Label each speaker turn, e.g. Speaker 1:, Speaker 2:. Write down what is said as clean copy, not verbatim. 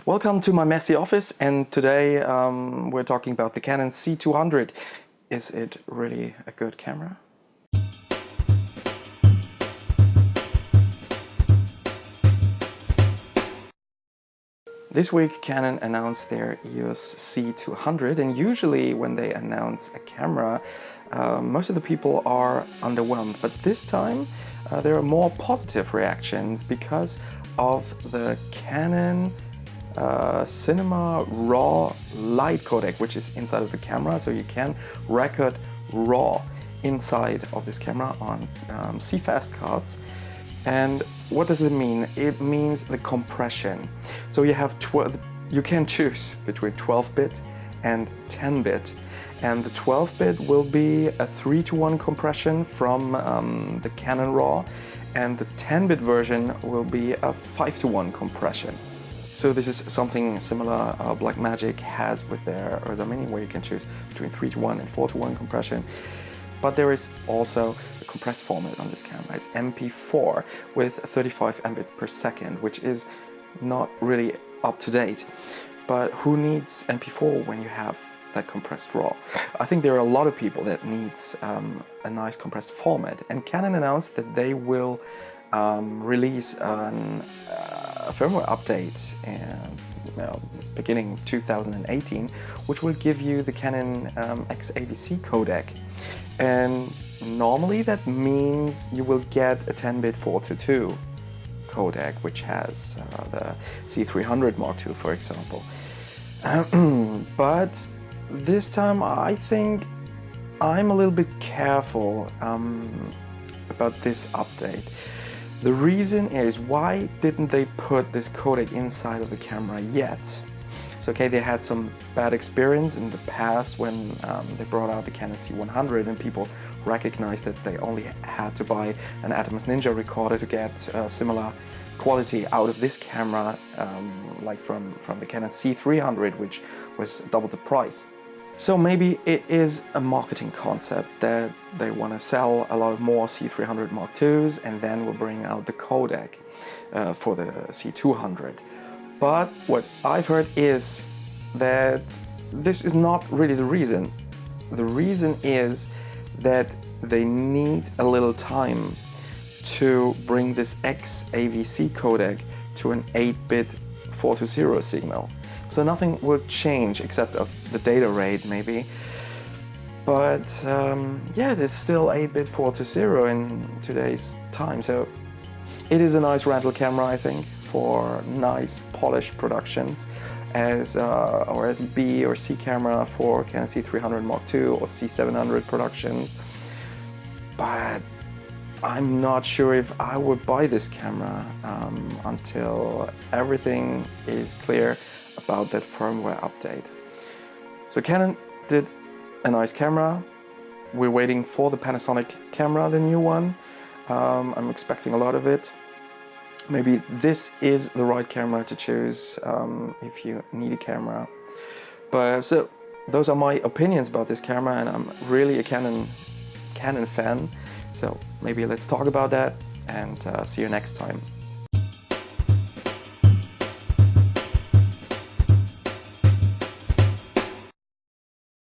Speaker 1: Welcome to my messy office, and today we're talking about the Canon C200. Is it really a good camera? This week Canon announced their EOS C200, and usually when they announce a camera, most of the people are underwhelmed. But this time there are more positive reactions because of the Canon Cinema RAW light codec, which is inside of the camera, so you can record RAW inside of this camera on CFast cards. And what does it mean? It means the compression. So you have you can choose between 12-bit and 10-bit, and the 12-bit will be a 3:1 compression from the Canon RAW, and the 10-bit version will be a 5:1 compression. So this is something similar Blackmagic has with their Ursa Mini, where you can choose between 3:1 and 4:1 compression. But there is also a compressed format on this camera. It's MP4 with 35 Mbits per second, which is not really up to date. But who needs MP4 when you have that compressed RAW? I think there are a lot of people that needs a nice compressed format. And Canon announced that they will release a firmware update beginning 2018, which will give you the Canon XAVC codec. And normally that means you will get a 10-bit 4:2 codec, which has the C300 Mark II, for example. But this time I think I'm a little bit careful about this update. The reason is, why didn't they put this codec inside of the camera yet? So okay, they had some bad experience in the past when they brought out the Canon C100 and people recognized that they only had to buy an Atomos Ninja recorder to get similar quality out of this camera, like from the Canon C300, which was double the price. So maybe it is a marketing concept that they want to sell a lot more C300 Mark IIs and then will bring out the codec for the C200. But what I've heard is that this is not really the reason. The reason is that they need a little time to bring this XAVC codec to an 8-bit 4:0 signal. So nothing will change except of the data rate maybe. But yeah, there's still 8-bit 4:0 in today's time. So it is a nice rental camera, I think, for nice polished productions or as a B or C camera for Canon C300 Mark II or C700 productions. But I'm not sure if I would buy this camera until everything is clear about that firmware update. So Canon did a nice camera. We're waiting for the Panasonic camera, the new one. I'm expecting a lot of it. Maybe this is the right camera to choose if you need a camera. But so those are my opinions about this camera, and I'm really a Canon fan. So maybe let's talk about that, and see you next time.